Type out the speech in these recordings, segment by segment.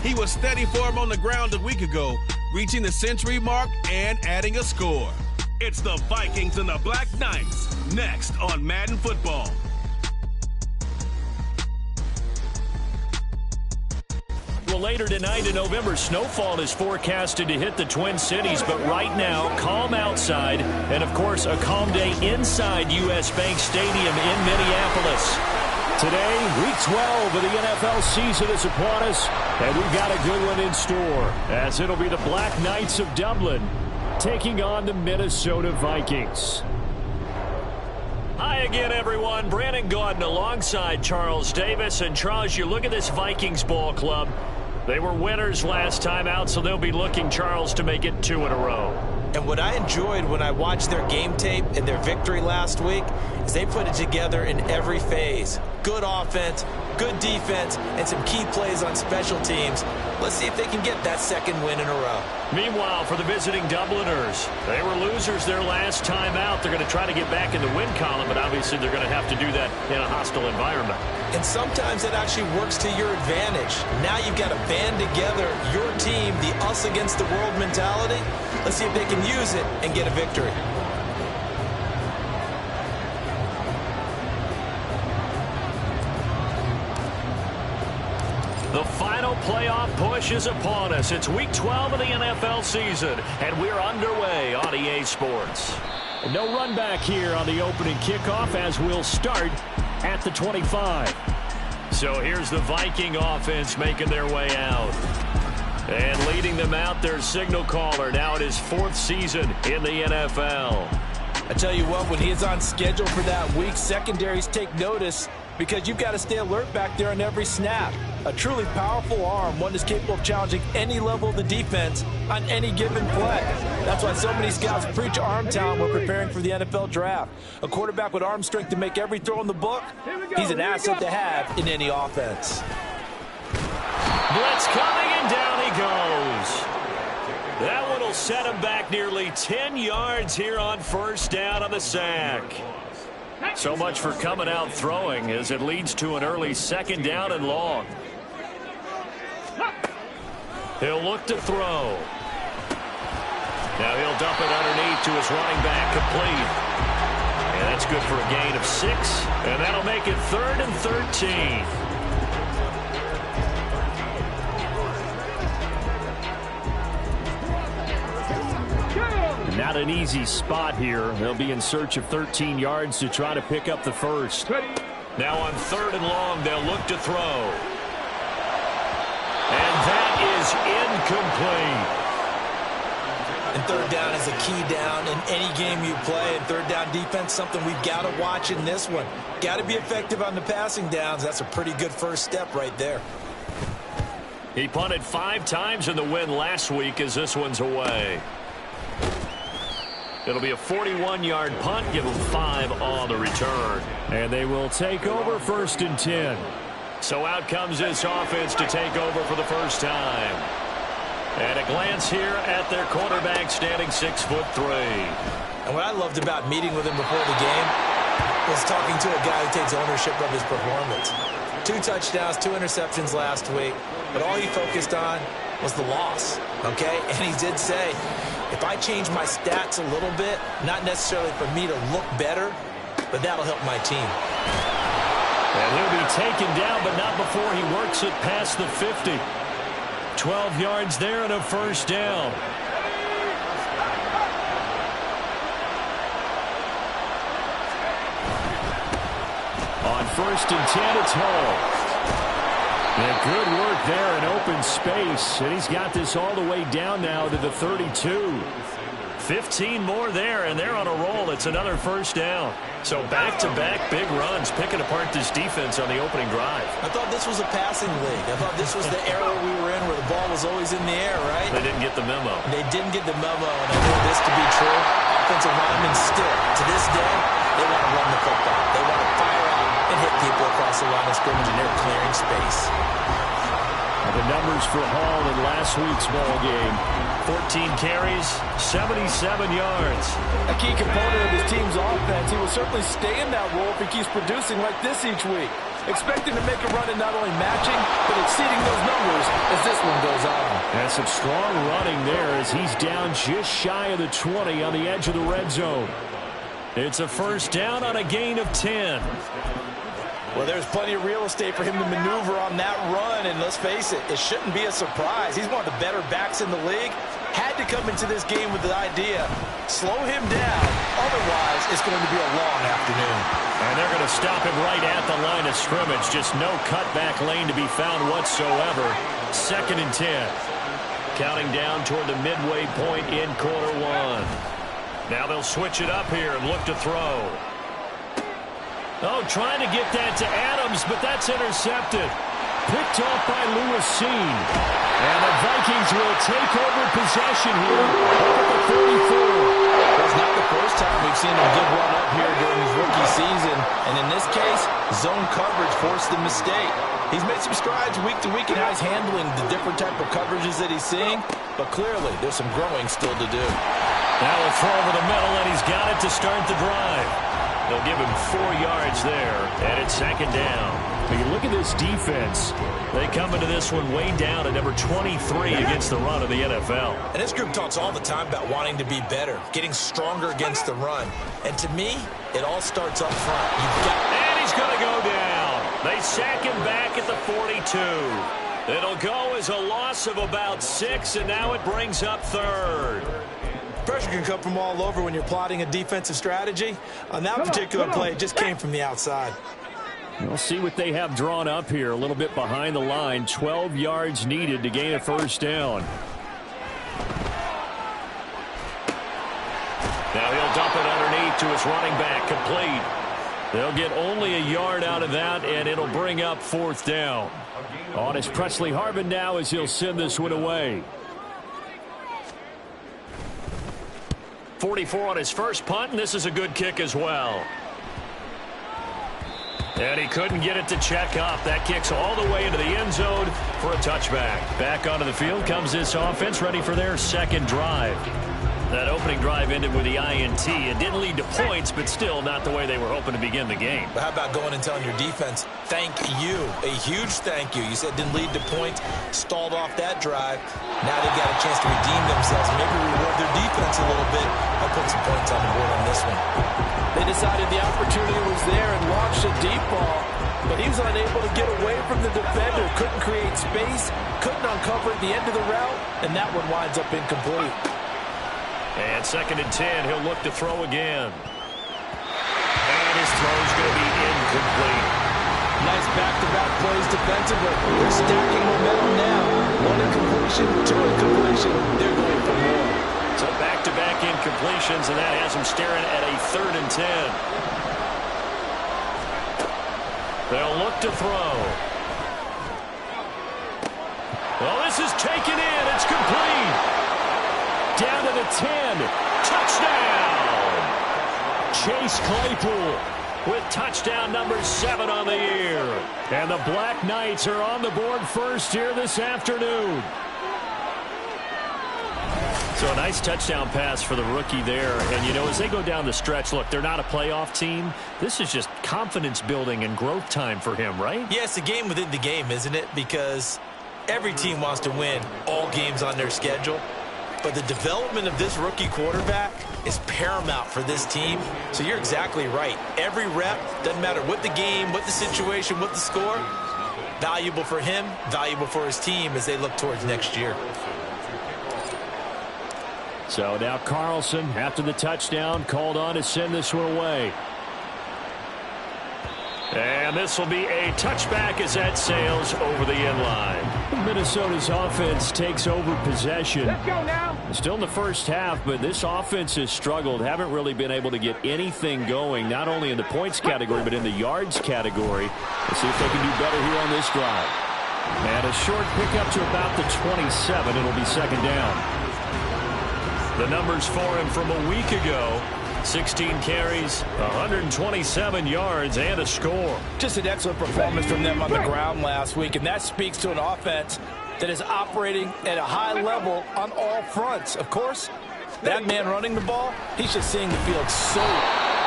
He was steady for him on the ground a week ago, reaching the century mark and adding a score. It's the Vikings and the Black Knights, next on Madden Football. Well, later tonight in November, snowfall is forecasted to hit the Twin Cities, but right now, calm outside, and of course, a calm day inside U.S. Bank Stadium in Minneapolis. Today, Week 12 of the NFL season is upon us, and we've got a good one in store, as it'll be the Black Knights of Dublin taking on the Minnesota Vikings. Hi again, everyone. Brandon Gaudin alongside Charles Davis. And Charles, you look at this Vikings ball club. They were winners last time out, so they'll be looking, Charles, to make it 2 in a row. And what I enjoyed when I watched their game tape and their victory last week is they put it together in every phase. Good offense, good defense, and some key plays on special teams. Let's see if they can get that second win in a row. Meanwhile, for the visiting Dubliners, they were losers their last time out. They're going to try to get back in the win column, but obviously they're going to have to do that in a hostile environment. And sometimes it actually works to your advantage. Now you've got to band together your team, the us against the world mentality. Let's see if they can use it and get a victory. The final playoff push is upon us. It's Week 12 of the NFL season, and we're underway on EA Sports. No run back here on the opening kickoff as we'll start at the 25. So here's the Viking offense making their way out. And leading them out, their signal caller, now in his 4th season in the NFL. I tell you what, when he is on schedule for that week, secondaries take notice because you've got to stay alert back there on every snap. A truly powerful arm, one that's capable of challenging any level of the defense on any given play. That's why so many scouts preach arm talent when preparing for the NFL draft. A quarterback with arm strength to make every throw in the book, he's an asset to have in any offense. Blitz coming, and down he goes. That one will set him back nearly 10 yards here on first down on the sack. So much for coming out throwing as it leads to an early second down and long. He'll look to throw. Now he'll dump it underneath to his running back, complete. And that's good for a gain of 6. And that'll make it 3rd and 13. Not an easy spot here. They'll be in search of 13 yards to try to pick up the first. Now on 3rd and long, they'll look to throw. And that is incomplete. And 3rd down is a key down in any game you play. And 3rd down defense, something we've got to watch in this one. Got to be effective on the passing downs. That's a pretty good first step right there. He punted 5 times in the win last week as this one's away. It'll be a 41-yard punt. Give them 5 on the return. And they will take over 1st and 10. So out comes this offense to take over for the first time. And a glance here at their quarterback standing 6'3". And what I loved about meeting with him before the game was talking to a guy who takes ownership of his performance. 2 touchdowns, 2 interceptions last week. But all he focused on was the loss. Okay? And he did say, if I change my stats a little bit, not necessarily for me to look better, but that'll help my team. And he'll be taken down, but not before he works it past the 50. 12 yards there and a first down. On 1st and 10, it's Hall. And good work there in open space. And he's got this all the way down now to the 32. 15 more there, and they're on a roll. It's another first down. So back-to-back big runs, picking apart this defense on the opening drive. I thought this was a passing league. I thought this was the era we were in where the ball was always in the air, right? They didn't get the memo. They didn't get the memo, and I know this to be true. Offensive linemen still, to this day, they want to run the football. They want to fire out and hit people across the line of scrimmage, and they're clearing space. The numbers for Hall in last week's ball game. 14 carries, 77 yards. A key component of his team's offense. He will certainly stay in that role if he keeps producing like this each week. expecting to make a run and not only matching, but exceeding those numbers as this one goes on. That's some strong running there as he's down just shy of the 20 on the edge of the red zone. It's a first down on a gain of 10. Well, there's plenty of real estate for him to maneuver on that run, and let's face it, it shouldn't be a surprise. He's one of the better backs in the league. Had to come into this game with the idea, slow him down, otherwise it's going to be a long afternoon. And they're going to stop him right at the line of scrimmage. Just no cutback lane to be found whatsoever. 2nd and 10. Counting down toward the midway point in quarter one. Now they'll switch it up here and look to throw. Oh, trying to get that to Adams, but that's intercepted. Picked off by Lewisine. And the Vikings will take over possession here at the 44. It's not the first time we've seen him give one up here during his rookie season. And in this case, zone coverage forced the mistake. He's made some strides week to week in how he's handling the different type of coverages that he's seeing. But clearly, there's some growing still to do. Now he'll throw over the middle, and he's got it to start the drive. They'll give him 4 yards there, and it's 2nd down. When you look at this defense, they come into this one way down at number 23 against the run of the NFL. And this group talks all the time about wanting to be better, getting stronger against the run. And to me, it all starts up front. And he's going to go down. They sack him back at the 42. It'll go as a loss of about 6, and now it brings up 3rd. Pressure can come from all over when you're plotting a defensive strategy. On that particular play, it just came from the outside. We'll see what they have drawn up here. A little bit behind the line. 12 yards needed to gain a first down. Now he'll dump it underneath to his running back. Complete. They'll get only a yard out of that, and it'll bring up 4th down. On is Presley Harvin now as he'll send this one away. 44 on his first punt, and this is a good kick as well. And he couldn't get it to check up. That kicks all the way into the end zone for a touchback. Back onto the field comes this offense, ready for their 2nd drive. That opening drive ended with the INT. It didn't lead to points, but still not the way they were hoping to begin the game. But how about going and telling your defense, thank you, a huge thank you. You said it didn't lead to points, stalled off that drive. Now they've got a chance to redeem themselves, maybe reward their defense a little bit. I'll put some points on the board on this one. They decided the opportunity was there and launched a deep ball, but he was unable to get away from the defender, couldn't create space, couldn't uncover at the end of the route, and that one winds up incomplete. And 2nd and 10, he'll look to throw again. And his throw's going to be incomplete. Nice back-to-back plays defensively. They're stacking momentum now. 1 incompletion, 2 incompletion. They're going for more. So back-to-back incompletions, and that has him staring at a 3rd and 10. They'll look to throw. Well, this is taken in. It's complete. Down to the 10. Touchdown! Chase Claypool with touchdown number 7 on the year. And the Black Knights are on the board first here this afternoon. So a nice touchdown pass for the rookie there. And, you know, as they go down the stretch, look, they're not a playoff team. This is just confidence building and growth time for him, right? Yeah, it's a game within the game, isn't it? Because every team wants to win all games on their schedule. But the development of this rookie quarterback is paramount for this team. So you're exactly right. Every rep, doesn't matter what the game, what the situation, what the score, valuable for him, valuable for his team as they look towards next year. So now Carlson, after the touchdown, called on to send this one away. And this will be a touchback as that sails over the end line. Minnesota's offense takes over possession. Let's go now. Still in the first half, but this offense has struggled. Haven't really been able to get anything going, not only in the points category, but in the yards category. Let's see if they can do better here on this drive. And a short pickup to about the 27. It'll be 2nd down. The numbers for him from a week ago. 16 carries, 127 yards, and a score. Just an excellent performance from them on the ground last week, and that speaks to an offense that is operating at a high level on all fronts. Of course, that man running the ball, he's just seeing the field so.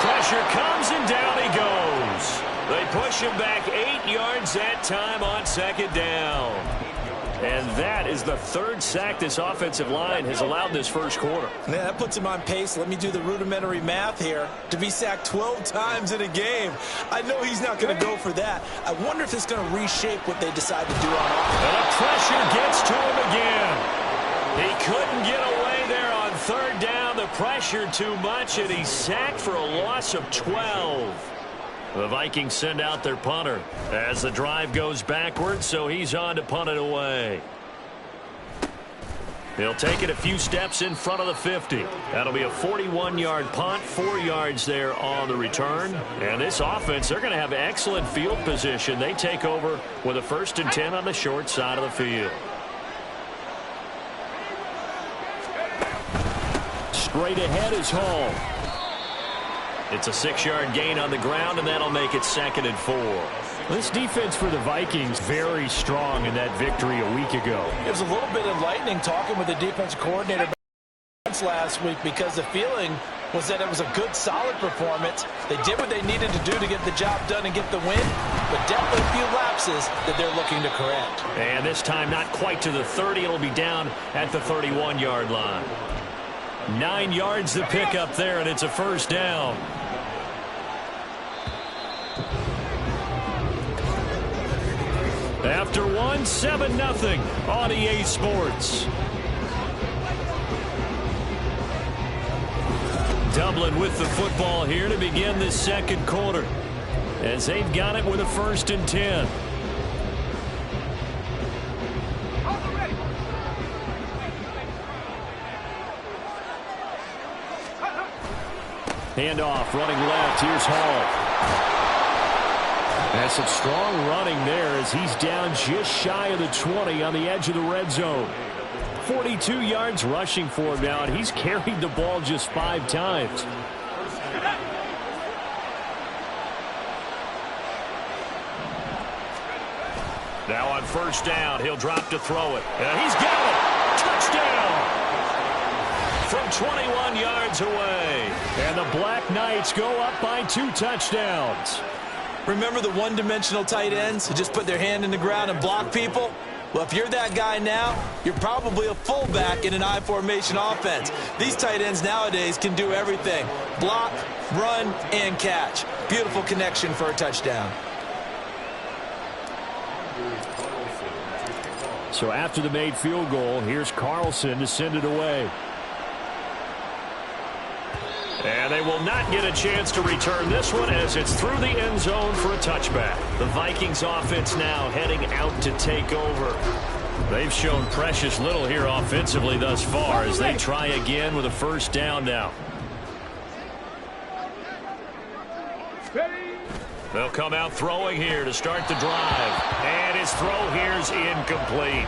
Pressure comes, and down he goes. They push him back 8 yards that time on second down. And that is the third sack this offensive line has allowed this first quarter. Man, that puts him on pace. Let me do the rudimentary math here. To be sacked 12 times in a game. I know he's not going to go for that. I wonder if it's going to reshape what they decide to do on offense. And the pressure gets to him again. He couldn't get away there on third down. The pressure too much, and he's sacked for a loss of 12. The Vikings send out their punter as the drive goes backwards, so he's on to punt it away. He'll take it a few steps in front of the 50. That'll be a 41-yard punt, 4 yards there on the return. And this offense, they're going to have excellent field position. They take over with a 1st and 10 on the short side of the field. Straight ahead is Hall. It's a 6-yard gain on the ground, and that'll make it 2nd and 4. This defense for the Vikings very strong in that victory a week ago. It was a little bit enlightening talking with the defensive coordinator last week because the feeling was that it was a good, solid performance. They did what they needed to do to get the job done and get the win, but definitely a few lapses that they're looking to correct. And this time not quite to the 30. It'll be down at the 31-yard line. 9 yards to pick up there, and it's a 1st down. After one, 7-0 on EA Sports. Dublin with the football here to begin the second quarter, as they've got it with a 1st and 10. Handoff, running left. Here's Hall. That's some strong running there as he's down just shy of the 20 on the edge of the red zone. 42 yards rushing for him now, and he's carried the ball just 5 times. Now on 1st down, he'll drop to throw it. And he's got it. Touchdown! From 21 yards away. And the Black Knights go up by 2 touchdowns. Remember the one-dimensional tight ends who just put their hand in the ground and block people? Well, if you're that guy now, you're probably a fullback in an I-formation offense. These tight ends nowadays can do everything. Block, run, and catch. Beautiful connection for a touchdown. So after the made field goal, here's Carlson to send it away. And they will not get a chance to return this one as it's through the end zone for a touchback. The Vikings offense now heading out to take over. They've shown precious little here offensively thus far as they try again with a 1st down now. They'll come out throwing here to start the drive. And his throw here's incomplete.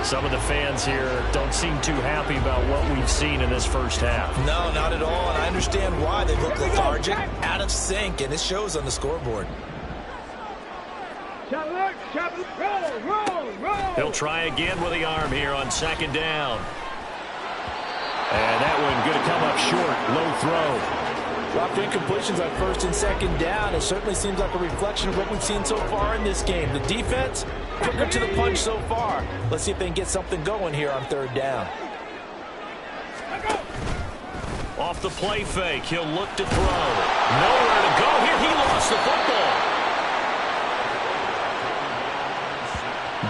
Some of the fans here don't seem too happy about what we've seen in this first half. No, not at all, and I understand why. They look lethargic, out of sync, and it shows on the scoreboard. He'll try again with the arm here on 2nd down. And that one going to come up short. Low throw. Dropped incompletions on 1st and 2nd down. It certainly seems like a reflection of what we've seen so far in this game. The defense, quicker to the punch so far. Let's see if they can get something going here on 3rd down. Off the play fake, he'll look to throw. Nowhere to go here. He lost the football.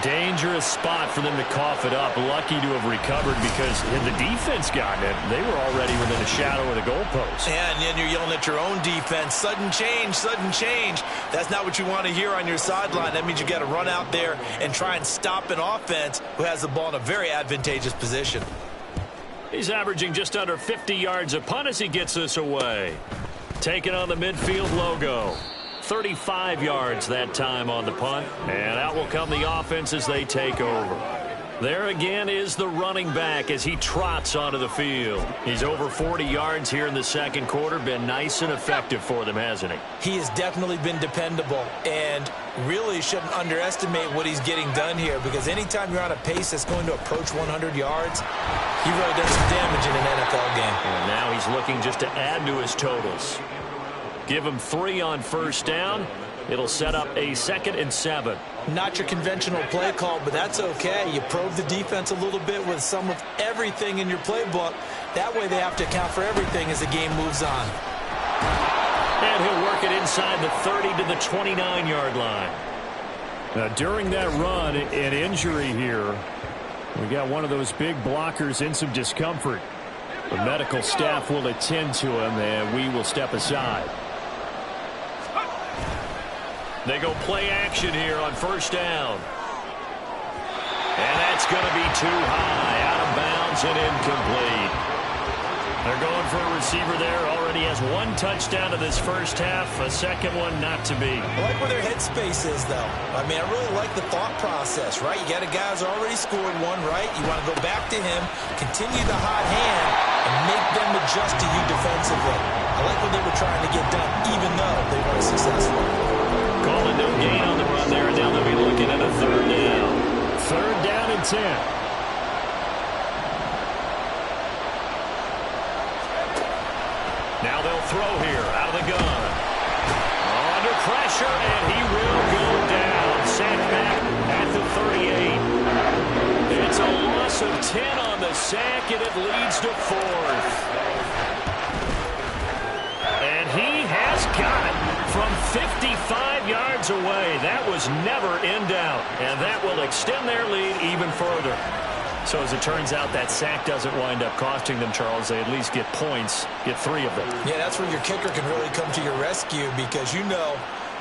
Dangerous spot for them to cough it up. Lucky to have recovered because had the defense gotten it, they were already within a shadow of the goalpost. Yeah, and then you're yelling at your own defense. Sudden change, sudden change. That's not what you want to hear on your sideline. That means you got to run out there and try and stop an offense who has the ball in a very advantageous position. He's averaging just under 50 yards a punt as he gets this away. Taking on the midfield logo. 35 yards that time on the punt. And out will come the offense as they take over. There again is the running back as he trots onto the field. He's over 40 yards here in the second quarter. Been nice and effective for them, hasn't he? He has definitely been dependable and really shouldn't underestimate what he's getting done here because anytime you're on a pace that's going to approach 100 yards, he really does some damage in an NFL game. And now he's looking just to add to his totals. Give him 3 on 1st down, It'll set up a 2nd and 7. Not your conventional play call, but that's okay. You probe the defense a little bit with some of everything in your playbook. That way they have to account for everything as the game moves on. And he'll work it inside the 30 to the 29-yard line. Now, during that run, an injury here. We got one of those big blockers in some discomfort. The medical staff will attend to him, and we will step aside. They go play action here on 1st down. And that's going to be too high, out of bounds and incomplete. They're going for a receiver there. Already has 1 touchdown to this first half. A second one not to be. I like where their headspace is, though. I mean, I really like the thought process, right? You got a guy who's already scored one, right? You want to go back to him, continue the hot hand, and make them adjust to you defensively. I like what they were trying to get done, even though they weren't successful. Calling no gain on the run there, and now they'll be looking at a 3rd down. 3rd down and 10. Now they'll throw here out of the gun. Under pressure, and he will go down. Sacked back at the 38. It's a loss of 10 on the sack, and it leads to 4th. And he has got it from 55 yards away. That was never in doubt, and that will extend their lead even further. So as it turns out, that sack doesn't wind up costing them, Charles. They at least get points, get 3 of them. Yeah, that's where your kicker can really come to your rescue because, you know,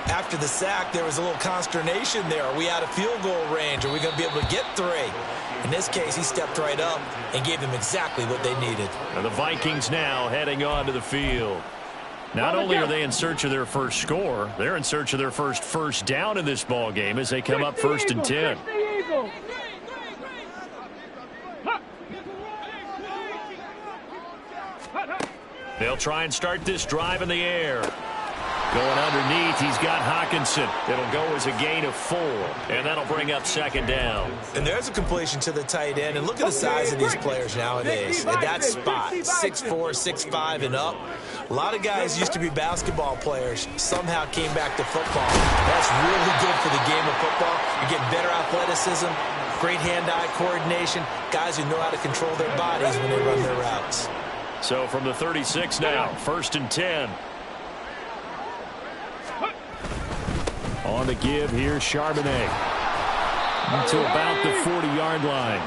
after the sack, there was a little consternation there. Are we out of field goal range? Are we going to be able to get 3? In this case, he stepped right up and gave them exactly what they needed. And the Vikings now heading onto the field. Not only are they in search of their first score, they're in search of their first down in this ball game as they come up 1st and 10. They'll try and start this drive in the air. Going underneath, he's got Hawkinson. It'll go as a gain of 4, and that'll bring up 2nd down. And there's a completion to the tight end, and look at the size of these players nowadays. At that spot, 6'4", 6'5", and up. A lot of guys used to be basketball players, somehow came back to football. That's really good for the game of football. You're getting better athleticism, great hand-eye coordination, guys who know how to control their bodies when they run their routes. So from the 36 now, 1st and 10. On the give here, Charbonnet. To about the 40-yard line.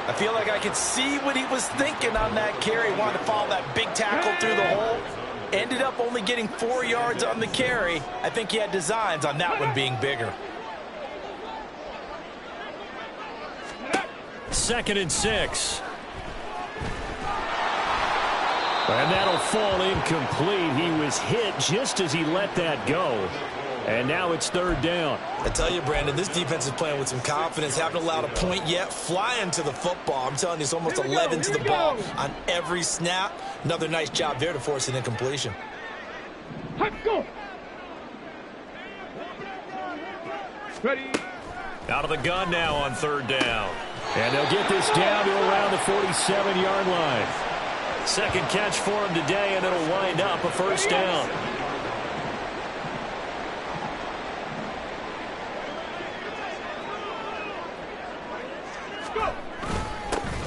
I feel like I could see what he was thinking on that carry. Wanted to follow that big tackle through the hole. Ended up only getting 4 yards on the carry. I think he had designs on that one being bigger. 2nd and 6. And that'll fall incomplete. He was hit just as he let that go. And now it's 3rd down. I tell you, Brandon, this defense is playing with some confidence. Haven't allowed a point yet. Flying to the football. I'm telling you, it's almost 11 to the ball on every snap. Another nice job there to force an incompletion. Let's go. Ready. Out of the gun now on 3rd down. And they'll get this down to around the 47-yard line. 2nd catch for him today, and it'll wind up a 1st down.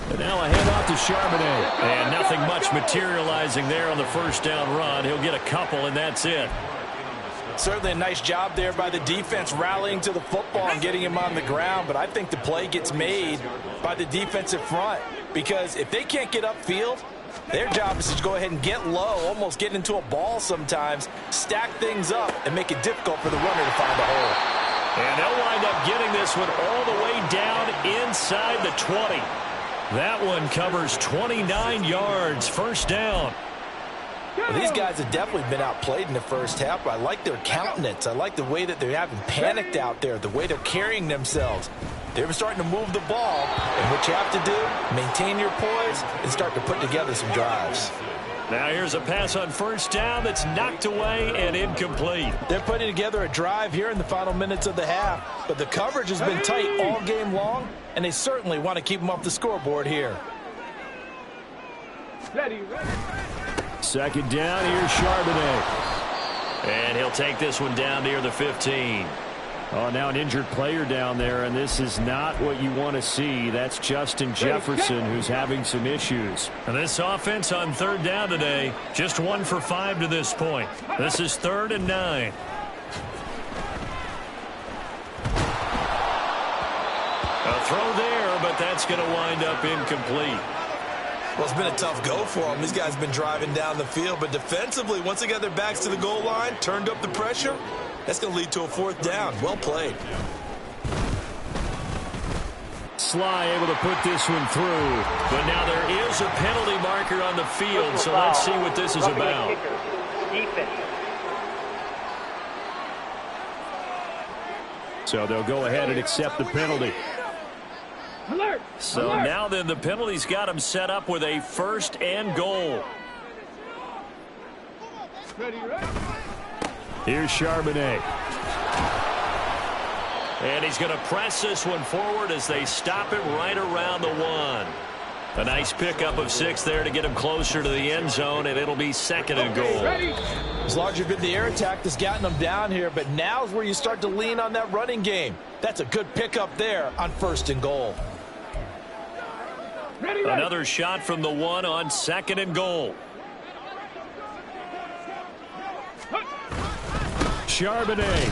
And now a handoff to Charbonnet. And nothing much materializing there on the 1st down run. He'll get a couple, and that's it. Certainly a nice job there by the defense rallying to the football and getting him on the ground, but I think the play gets made by the defensive front because if they can't get upfield, their job is to go ahead and get low, almost get into a ball sometimes, stack things up, and make it difficult for the runner to find a hole. And they'll wind up getting this one all the way down inside the 20. That one covers 29 yards, 1st down. Well, these guys have definitely been outplayed in the first half, but I like their countenance. I like the way that they haven't panicked out there, the way they're carrying themselves. They're starting to move the ball, and what you have to do, maintain your poise and start to put together some drives. Now here's a pass on 1st down that's knocked away and incomplete. They're putting together a drive here in the final minutes of the half, but the coverage has been tight all game long, and they certainly want to keep them off the scoreboard here. Ready. 2nd down, here's Charbonnet. And he'll take this one down near the 15. Oh, now an injured player down there, and this is not what you want to see. That's Justin Jefferson, who's having some issues. And this offense on third down today, just 1 for 5 to this point. This is 3rd and 9. A throw there, but that's going to wind up incomplete. Well, it's been a tough go for them. These guys have been driving down the field, but defensively, once they got their backs to the goal line, turned up the pressure, that's going to lead to a 4th down. Well played. Sly able to put this one through, but now there is a penalty marker on the field, so let's see what this is about. So they'll go ahead and accept the penalty. Alert! So Alert! now then the penalty's got him set up with a 1st and goal. Ready, ready. Here's Charbonnet. And he's going to press this one forward as they stop him right around the 1. A nice pickup of 6 there to get him closer to the end zone, and it'll be 2nd and goal. Ready. As large as the air attack that's gotten them down here, but now's where you start to lean on that running game. That's a good pickup there on 1st and goal. Ready, ready. Another shot from the 1 on 2nd and goal. Charbonnet.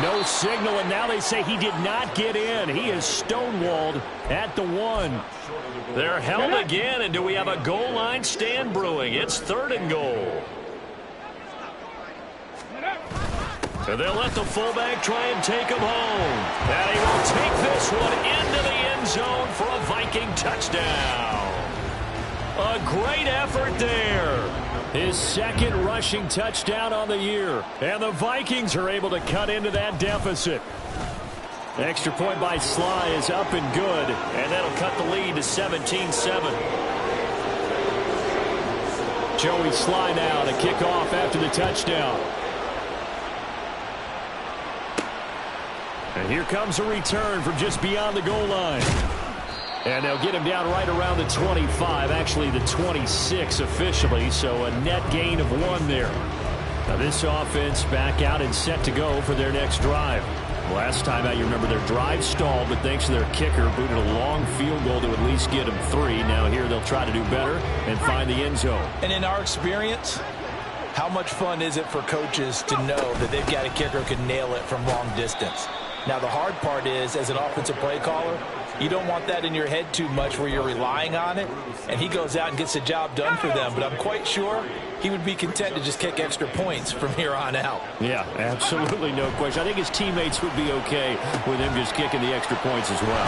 No signal, and now they say he did not get in. He is stonewalled at the 1. They're held again, and do we have a goal line stand brewing? It's 3rd and goal. And they'll let the fullback try and take him home. And he will take this one into the end zone for a Viking touchdown. A great effort there. His 2nd rushing touchdown on the year. And the Vikings are able to cut into that deficit. Extra point by Sly is up and good. And that'll cut the lead to 17-7. Joey Sly now to kick off after the touchdown. And here comes a return from just beyond the goal line. And they'll get him down right around the 25, actually the 26 officially, so a net gain of 1 there. Now this offense back out and set to go for their next drive. Last time out, you remember their drive stalled, but thanks to their kicker, booted a long field goal to at least get them 3. Now here they'll try to do better and find the end zone. And in our experience, how much fun is it for coaches to know that they've got a kicker who can nail it from long distance? Now the hard part is, as an offensive play caller, you don't want that in your head too much where you're relying on it, and he goes out and gets the job done for them. But I'm quite sure he would be content to just kick extra points from here on out. Yeah, absolutely no question. I think his teammates would be okay with him just kicking the extra points as well.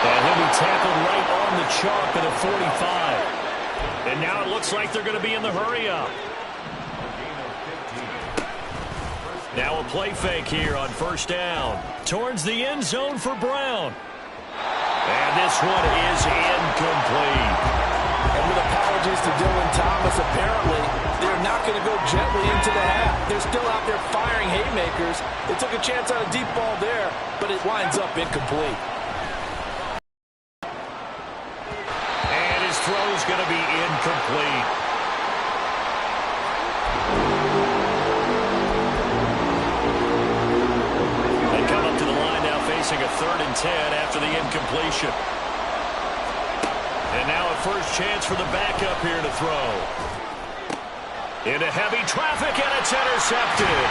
And he'll be tackled right on the chalk at a 45. And now it looks like they're going to be in the hurry-up. Now a play fake here on 1st down. Towards the end zone for Brown. And this one is incomplete. And with apologies to Dylan Thomas, apparently they're not going to go gently into the half. They're still out there firing haymakers. They took a chance on a deep ball there, but it winds up incomplete. And his throw's going to be incomplete. Facing a 3rd and 10 after the incompletion. And now a first chance for the backup here to throw. Into heavy traffic, and it's intercepted.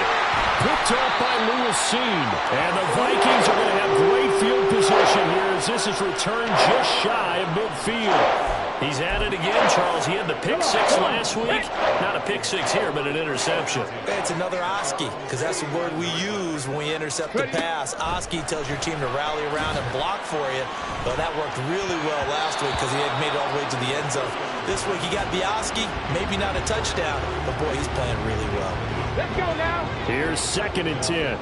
Picked up by Lewis Seen. And the Vikings are going to have great field position here as this is returned just shy of midfield. He's at it again, Charles. He had the pick 6 last week. Not a pick 6 here, but an interception. It's another Oski, because that's the word we use when we intercept the pass. Oski tells your team to rally around and block for you. Well, that worked really well last week because he had made it all the way to the end zone. This week he got the Oski, maybe not a touchdown, but boy, he's playing really well. Let's go now. Here's 2nd and 10.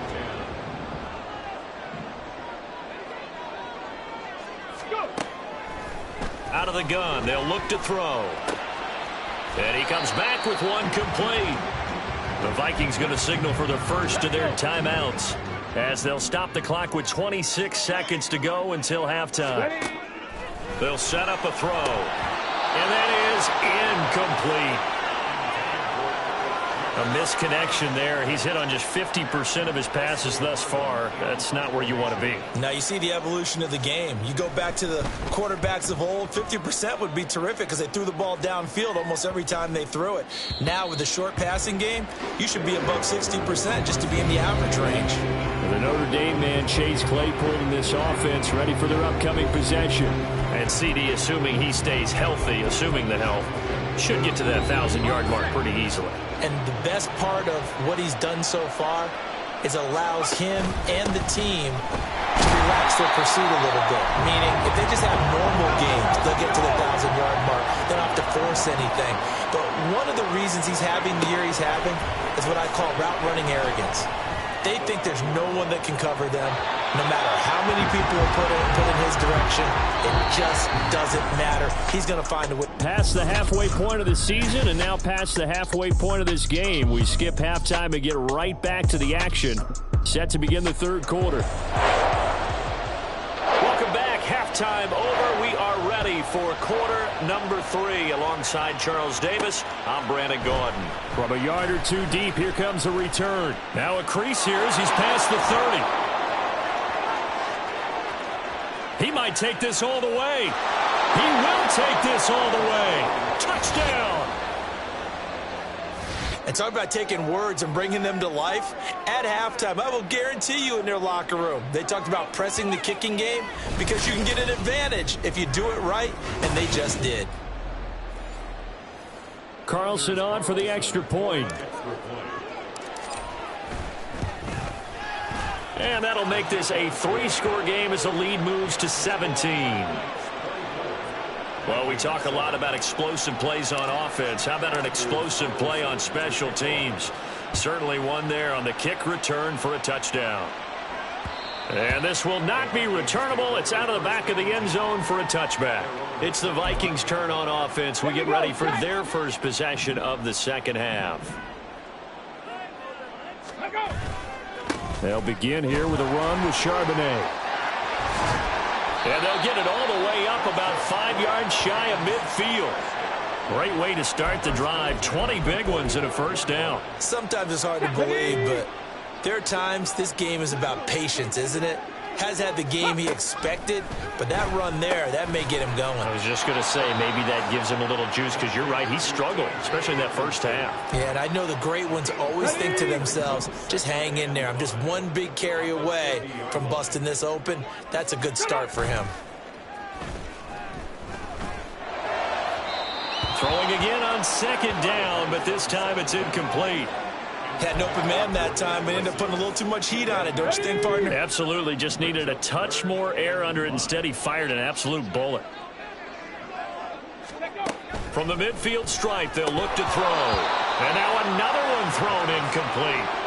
Out of the gun, they'll look to throw. And he comes back with one complete. The Vikings going to signal for the first of their timeouts as they'll stop the clock with 26 seconds to go until halftime. They'll set up a throw. And that is incomplete. A misconnection there. He's hit on just 50% of his passes thus far. That's not where you want to be. Now you see the evolution of the game. You go back to the quarterbacks of old, 50% would be terrific because they threw the ball downfield almost every time they threw it. Now with the short passing game, you should be above 60% just to be in the average range. The Notre Dame man, Chase Claypool, in this offense, ready for their upcoming possession. And CD, assuming he stays healthy, assuming the health, should get to that 1,000-yard mark pretty easily. And the best part of what he's done so far is allows him and the team to relax their pursuit a little bit. Meaning, if they just have normal games, they'll get to the 1,000-yard mark. They don't have to force anything. But one of the reasons he's having the year he's having is what I call route running arrogance. They think there's no one that can cover them. No matter how many people are put in his direction, it just doesn't matter. He's going to find a way. Past the halfway point of the season and now past the halfway point of this game. We skip halftime and get right back to the action. Set to begin the third quarter. Welcome back. Halftime over. We are ready for quarter number 3. Alongside Charles Davis, I'm Brandon Gordon. From a yard or two deep, here comes a return. Now a crease here as he's past the 30. He might take this all the way. He will take this all the way. Touchdown. And talk about taking words and bringing them to life. At halftime, I will guarantee you in their locker room, they talked about pressing the kicking game because you can get an advantage if you do it right, and they just did. Carlson on for the extra point. And that'll make this a 3-score game as the lead moves to 17. Well, we talk a lot about explosive plays on offense. How about an explosive play on special teams? Certainly one there on the kick return for a touchdown. And this will not be returnable. It's out of the back of the end zone for a touchback. It's the Vikings' turn on offense. We get ready for their first possession of the second half. They'll begin here with a run with Charbonnet. And they'll get it all the way up about 5 yards shy of midfield. Great way to start the drive. 20 big ones and a first down. Sometimes it's hard to believe, but there are times this game is about patience, isn't it? Has had the game he expected, but that run there, that may get him going. I was just going to say, maybe that gives him a little juice because you're right, he struggled, especially in that first half. Yeah, and I know the great ones always think to themselves, just hang in there. I'm just one big carry away from busting this open. That's a good start for him. Throwing again on second down, but this time it's incomplete. Had an open man that time, but ended up putting a little too much heat on it, don't you think, partner? Absolutely. Just needed a touch more air under it. Instead, he fired an absolute bullet. From the midfield stripe, they'll look to throw. And now another one thrown incomplete.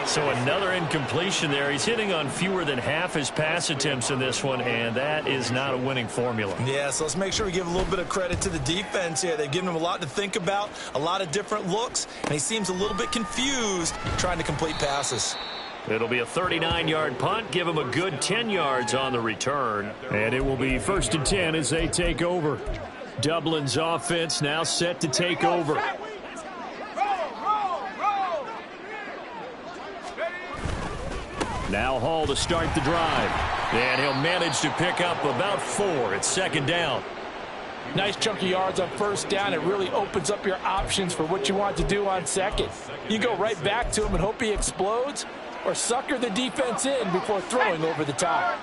So another incompletion there. He's hitting on fewer than half his pass attempts in this one, and that is not a winning formula. Yeah, so let's make sure we give a little bit of credit to the defense here. They've given him a lot to think about, a lot of different looks, and he seems a little bit confused trying to complete passes. It'll be a 39-yard punt. Give him a good 10 yards on the return. And it will be 1st and 10 as they take over. Dublin's offense now set to take over. Now Hall to start the drive. And he'll manage to pick up about 4. It's second down. Nice chunky yards on first down. It really opens up your options for what you want to do on second. You go right back to him and hope he explodes, or sucker the defense in before throwing over the top.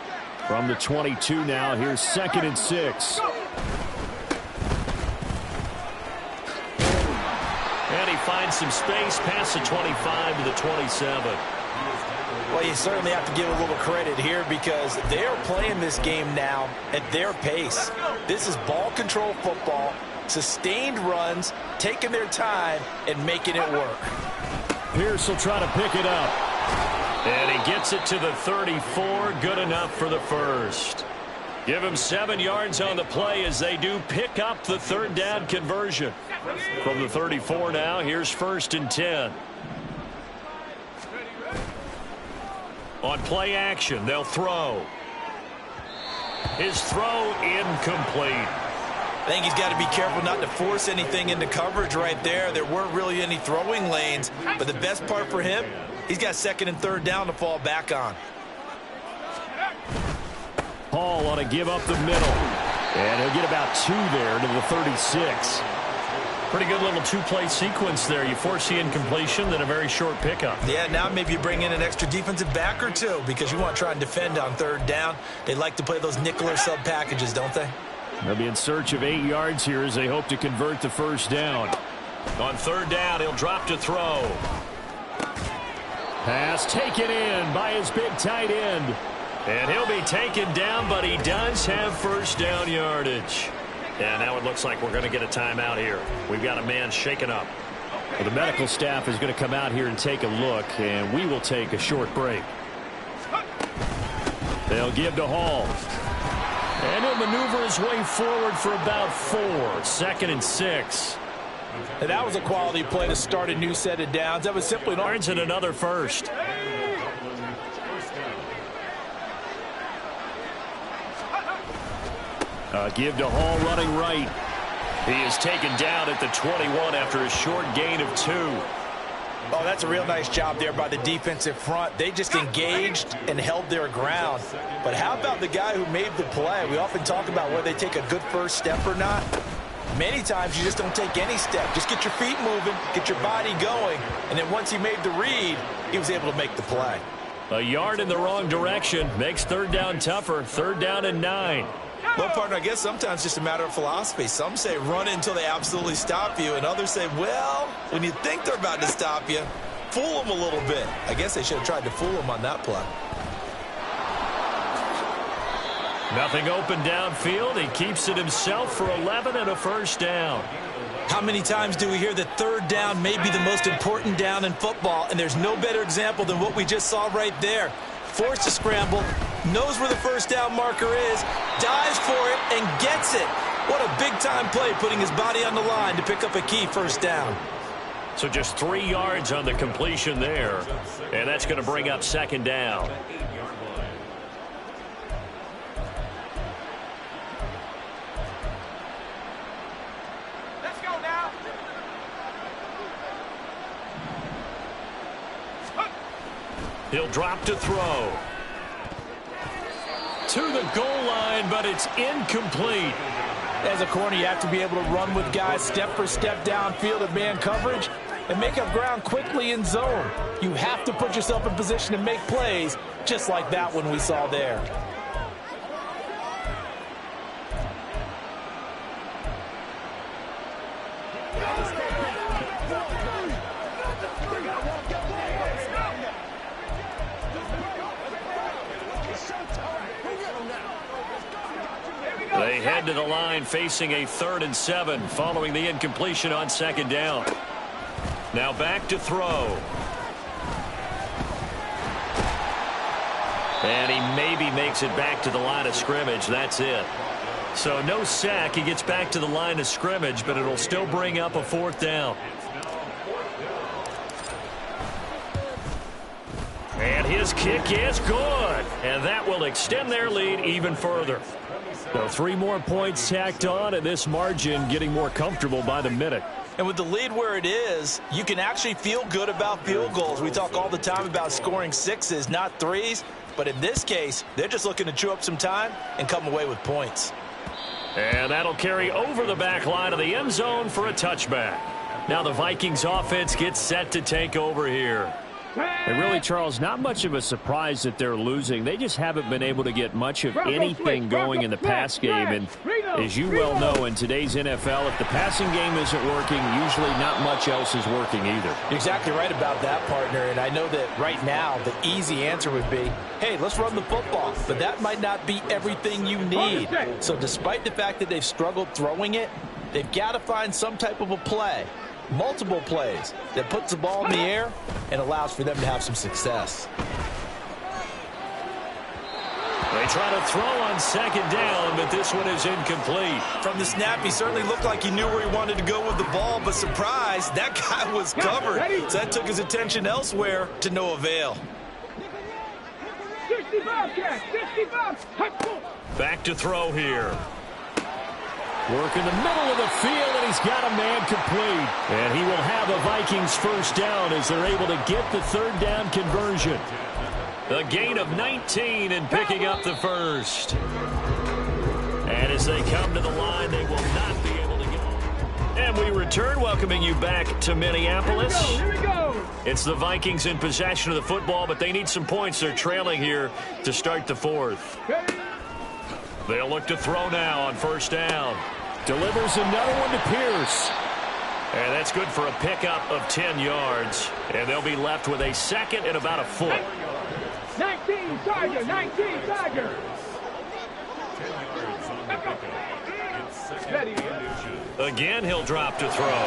From the 22 now, here's 2nd and 6. And he finds some space past the 25 to the 27. Well, you certainly have to give a little credit here because they are playing this game now at their pace. This is ball control football, sustained runs, taking their time, and making it work. Pierce will try to pick it up. And he gets it to the 34. Good enough for the first. Give him 7 yards on the play as they do pick up the third down conversion. From the 34 now, here's 1st and 10. On play action, they'll throw. His throw incomplete. think he's got to be careful not to force anything into coverage right there. There weren't really any throwing lanes, but the best part for him, he's got second and third down to fall back on. Hall on a give up the middle. And he'll get about 2 there to the 36. Pretty good little 2-play sequence there. You force the incompletion, then a very short pickup. Yeah, now maybe you bring in an extra defensive back or two because you want to try and defend on third down. They like to play those nickel or sub packages, don't they? They'll be in search of 8 yards here as they hope to convert the first down. On third down, he'll drop to throw. Pass taken in by his big tight end. And he'll be taken down, but he does have first down yardage. And now it looks like we're going to get a timeout here. We've got a man shaken up. Well, the medical staff is going to come out here and take a look, and we will take a short break. They'll give to Hall. And he'll maneuver his way forward for about 4. 2nd and 6. And that was a quality play to start a new set of downs. That was simply Yards and another first. Give to Hall running right. He is taken down at the 21 after a short gain of 2. Oh, that's a real nice job there by the defensive front. They just engaged and held their ground. But how about the guy who made the play? We often talk about whether they take a good first step or not. Many times you just don't take any step. Just get your feet moving, get your body going, and then once he made the read, he was able to make the play. A yard in the wrong direction makes third down tougher. 3rd down and 9. Well, partner, I guess sometimes it's just a matter of philosophy. Some say run until they absolutely stop you, and others say, well, when you think they're about to stop you, fool them a little bit. I guess they should have tried to fool them on that play. Nothing open downfield. He keeps it himself for 11 and a first down. How many times do we hear that third down may be the most important down in football, and there's no better example than what we just saw right there. Forced to scramble, knows where the first down marker is, dives for it, and gets it. What a big-time play, putting his body on the line to pick up a key first down. So just 3 yards on the completion there, and that's going to bring up 2nd down. Let's go now. He'll drop to throw. To the goal line, but it's incomplete. As a corner, you have to be able to run with guys step for step downfield at man coverage and make up ground quickly in zone. You have to put yourself in position to make plays, just like that one we saw there. They head to the line facing a 3rd and 7 following the incompletion on 2nd down. Now back to throw. And he maybe makes it back to the line of scrimmage. That's it. So no sack. He gets back to the line of scrimmage, but it'll still bring up a 4th down. And his kick is good. And that will extend their lead even further. So 3 more points tacked on, and this margin getting more comfortable by the minute. And with the lead where it is, you can actually feel good about field goals. We talk all the time about scoring 6s, not 3s. But in this case, they're just looking to chew up some time and come away with points. And that'll carry over the back line of the end zone for a touchback. Now the Vikings offense gets set to take over here. And really, Charles, not much of a surprise that they're losing. They just haven't been able to get much of anything going in the pass game. And as you well know, in today's NFL, if the passing game isn't working, usually not much else is working either. You're exactly right about that, partner. And I know that right now the easy answer would be, hey, let's run the football. But that might not be everything you need. So despite the fact that they've struggled throwing it, they've got to find some type of a play. Multiple plays that puts the ball in the air and allows for them to have some success. They try to throw on 2nd down, but this one is incomplete. From the snap, he certainly looked like he knew where he wanted to go with the ball, but surprise, that guy was covered. So that took his attention elsewhere to no avail. 65, Jack, 65. Back to throw here. Work in the middle of the field, and he's got a man complete. And he will have a Vikings first down as they're able to get the third down conversion. A gain of 19 and picking up the first. And as they come to the line, they will not be able to get. And we return, welcoming you back to Minneapolis. Here we go. It's the Vikings in possession of the football, but they need some points. They're trailing here to start the fourth. They'll look to throw now on first down. Delivers another one to Pierce. And that's good for a pickup of 10 yards. And they'll be left with a second and about a foot. 19, Tiger, 19, Tiger. Again, he'll drop to throw.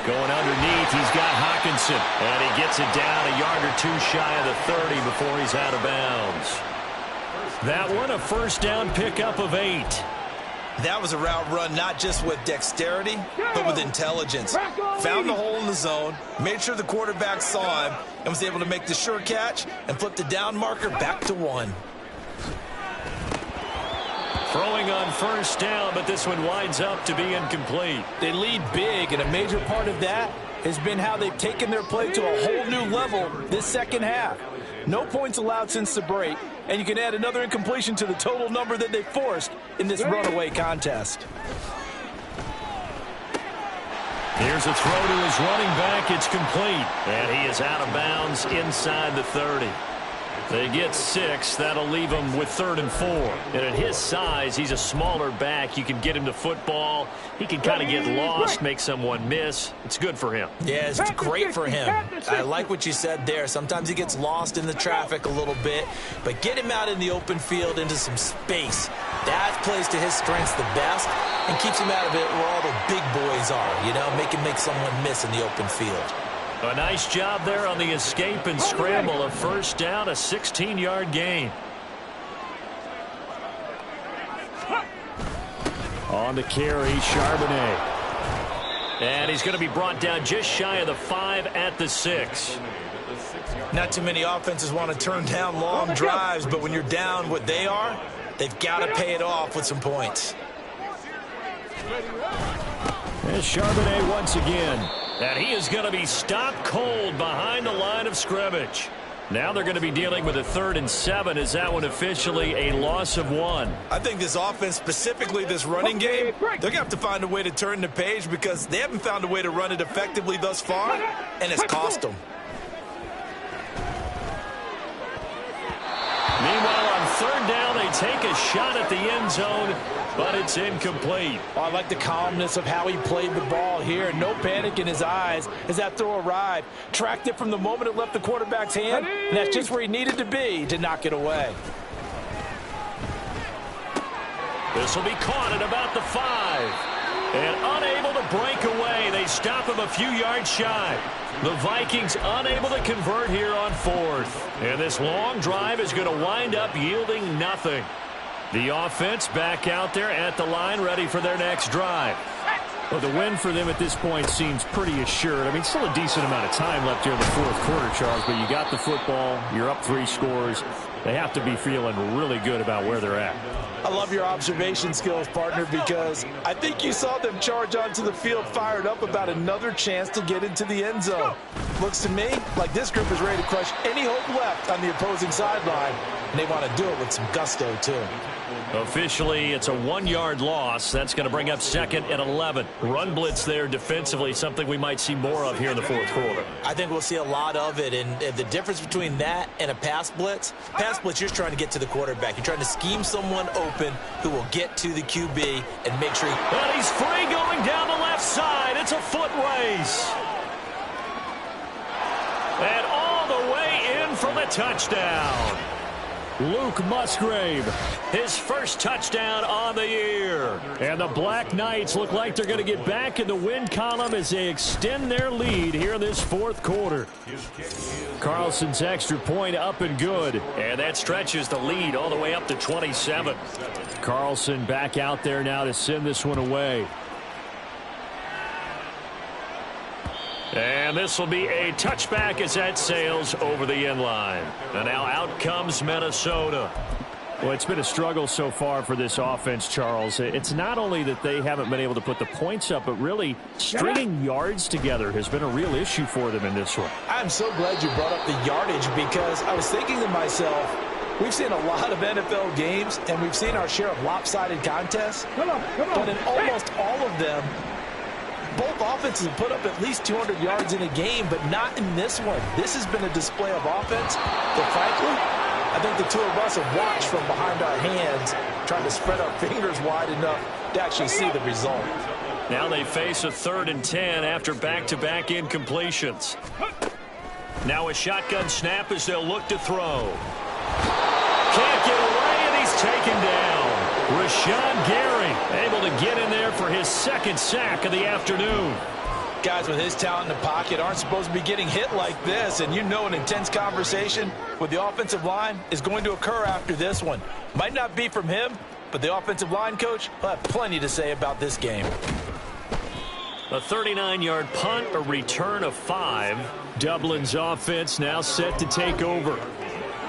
Going underneath, he's got Hawkinson. And he gets it down a yard or two shy of the 30 before he's out of bounds. That one, a first down pickup of 8. That was a route run not just with dexterity, but with intelligence. Found the hole in the zone, made sure the quarterback saw him, and was able to make the sure catch and flip the down marker back to 1. Throwing on first down, but this one winds up to be incomplete. They lead big, and a major part of that has been how they've taken their play to a whole new level this second half. No points allowed since the break, and you can add another incompletion to the total number that they forced in this runaway contest. Here's a throw to his running back. It's complete, and he is out of bounds inside the 30. They get 6. That'll leave him with 3rd and 4. And at his size, he's a smaller back. You can get him to football. He can kind of get lost, make someone miss. It's good for him. Yeah, it's great for him. I like what you said there. Sometimes he gets lost in the traffic a little bit, but get him out in the open field into some space. That plays to his strengths the best and keeps him out of it where all the big boys are, you know, make him make someone miss in the open field. A nice job there on the escape and scramble. A first down, a 16-yard gain. On the carry, Charbonnet. And he's going to be brought down just shy of the 5 at the 6. Not too many offenses want to turn down long drives, but when you're down what they are, they've got to pay it off with some points. There's Charbonnet once again. And he is going to be stopped cold behind the line of scrimmage. Now they're going to be dealing with a 3rd and 7. Is that one officially a loss of 1? I think this offense, specifically this running game, they're going to have to find a way to turn the page because they haven't found a way to run it effectively thus far, and it's cost them. Meanwhile, on 3rd down, they take a shot at the end zone, but it's incomplete. Oh, I like the calmness of how he played the ball here. No panic in his eyes as that throw arrived. Tracked it from the moment it left the quarterback's hand, and that's just where he needed to be to knock it away. This will be caught at about the 5. And unable to break away. They stop him a few yards shy. The Vikings unable to convert here on 4th. And this long drive is going to wind up yielding nothing. The offense back out there at the line, ready for their next drive. Well, the win for them at this point seems pretty assured. I mean, still a decent amount of time left here in the 4th quarter, Charles, but you got the football, you're up 3 scores. They have to be feeling really good about where they're at. I love your observation skills, partner, because I think you saw them charge onto the field fired up about another chance to get into the end zone. Looks to me like this group is ready to crush any hope left on the opposing sideline, and they want to do it with some gusto, too. Officially, it's a 1-yard loss. That's going to bring up 2nd and 11. Run blitz there defensively, something we might see more of here in the 4th quarter. I think we'll see a lot of it, and the difference between that and a pass blitz, you're just trying to get to the quarterback. You're trying to scheme someone open who will get to the QB and make sure he... And he's free going down the left side. It's a foot race. And all the way in for the touchdown. Luke Musgrave, his first touchdown on the year. And the Black Knights look like they're going to get back in the win column as they extend their lead here in this 4th quarter. Carlson's extra point up and good. And that stretches the lead all the way up to 27. Carlson back out there now to send this one away. And this will be a touchback as that sails over the end line. And now out comes Minnesota. Well, it's been a struggle so far for this offense, Charles. It's not only that they haven't been able to put the points up, but really stringing yards together has been a real issue for them in this one. I'm so glad you brought up the yardage because I was thinking to myself, we've seen a lot of NFL games, and we've seen our share of lopsided contests. Come on. But in almost all of them, both offenses have put up at least 200 yards in a game, but not in this one. This has been a display of offense that, frankly, I think the two of us have watched from behind our hands, trying to spread our fingers wide enough to actually see the result. Now they face a 3rd and 10 after back-to-back incompletions. Now a shotgun snap as they'll look to throw. Can't get away, and he's taken down. Rashawn Gary able to get in there for his 2nd sack of the afternoon. Guys with his talent in the pocket aren't supposed to be getting hit like this, and you know an intense conversation with the offensive line is going to occur after this one. Might not be from him, but the offensive line coach will have plenty to say about this game. A 39-yard punt, a return of 5. Dublin's offense now set to take over.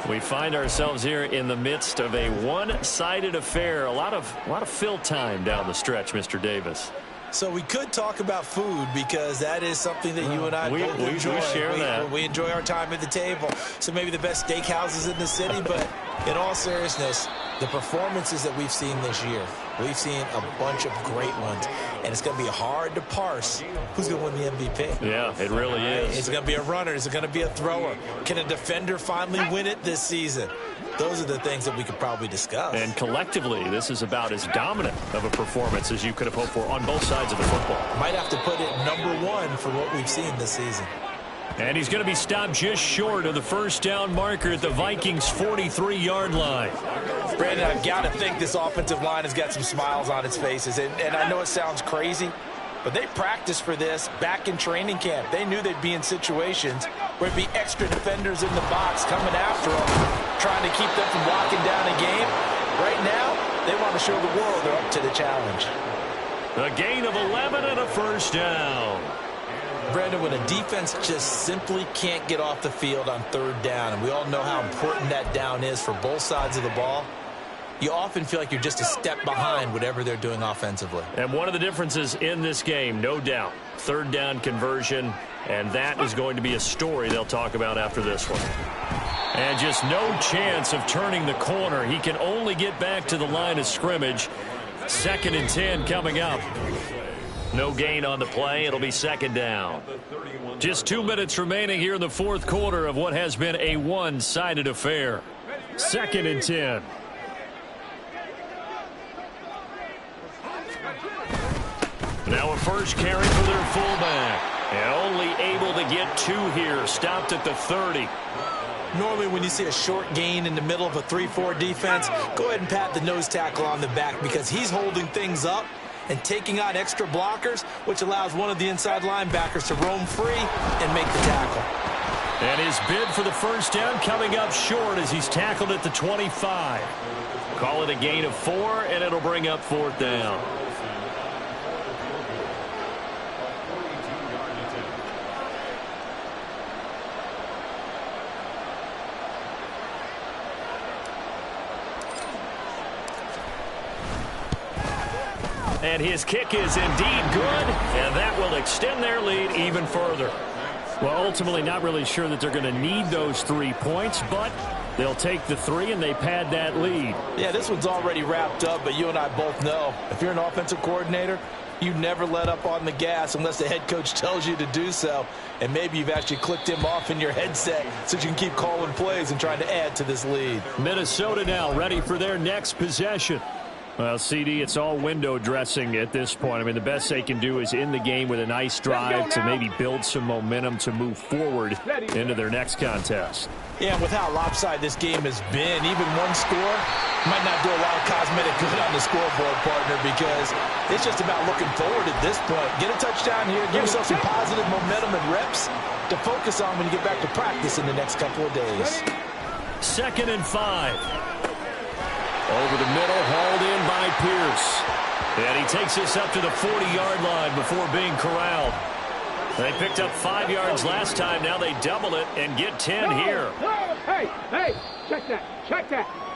We find ourselves here in the midst of a one-sided affair. A lot of fill time down the stretch, Mr. Davis. So we could talk about food because that is something that you and I both enjoy. We share that. We enjoy our time at the table. So maybe the best steakhouses in the city, but in all seriousness, the performances that we've seen this year, we've seen a bunch of great ones, and it's going to be hard to parse who's going to win the MVP. Yeah, it really is. Is it going to be a runner? Is it going to be a thrower? Can a defender finally win it this season? Those are the things that we could probably discuss. And collectively, this is about as dominant of a performance as you could have hoped for on both sides of the football. Might have to put it #1 for what we've seen this season. And he's going to be stopped just short of the first down marker at the Vikings' 43-yard line. Brandon, I've got to think this offensive line has got some smiles on its faces. And I know it sounds crazy, but they practiced for this back in training camp. They knew they'd be in situations where it'd be extra defenders in the box coming after them, trying to keep them from locking down a game. Right now, they want to show the world they're up to the challenge. A gain of 11 and a first down. Brandon, when a defense just simply can't get off the field on 3rd down, and we all know how important that down is for both sides of the ball, you often feel like you're just a step behind whatever they're doing offensively. And one of the differences in this game, no doubt, 3rd down conversion, and that is going to be a story they'll talk about after this one. And just no chance of turning the corner. He can only get back to the line of scrimmage. 2nd and 10 coming up. No gain on the play. It'll be 2nd down. Just 2 minutes remaining here in the 4th quarter of what has been a one-sided affair. 2nd and 10. Now a first carry for their fullback. And only able to get 2 here. Stopped at the 30. Normally when you see a short gain in the middle of a 3-4 defense, go ahead and pat the nose tackle on the back because he's holding things up and taking on extra blockers, which allows one of the inside linebackers to roam free and make the tackle. And his bid for the first down coming up short as he's tackled at the 25. Call it a gain of 4, and it'll bring up 4th down. And his kick is indeed good, and that will extend their lead even further. Well, ultimately not really sure that they're going to need those 3 points, but they'll take the 3 and they pad that lead. Yeah, this one's already wrapped up, but you and I both know if you're an offensive coordinator, you never let up on the gas unless the head coach tells you to do so. And maybe you've actually clicked him off in your headset so you can keep calling plays and trying to add to this lead. Minnesota now ready for their next possession. Well, CD, it's all window dressing at this point. I mean, the best they can do is in the game with a nice drive to maybe build some momentum to move forward into their next contest. Yeah, and with how lopsided this game has been, even one score might not do a lot of cosmetic good on the scoreboard, partner, because it's just about looking forward at this point. Get a touchdown here, give yourself some positive momentum and reps to focus on when you get back to practice in the next couple of days. 2nd and 5. Over the middle, hauled in by Pierce. And he takes this up to the 40-yard line before being corralled. They picked up 5 yards last time. Now they double it and get 10 here. Hey, check that.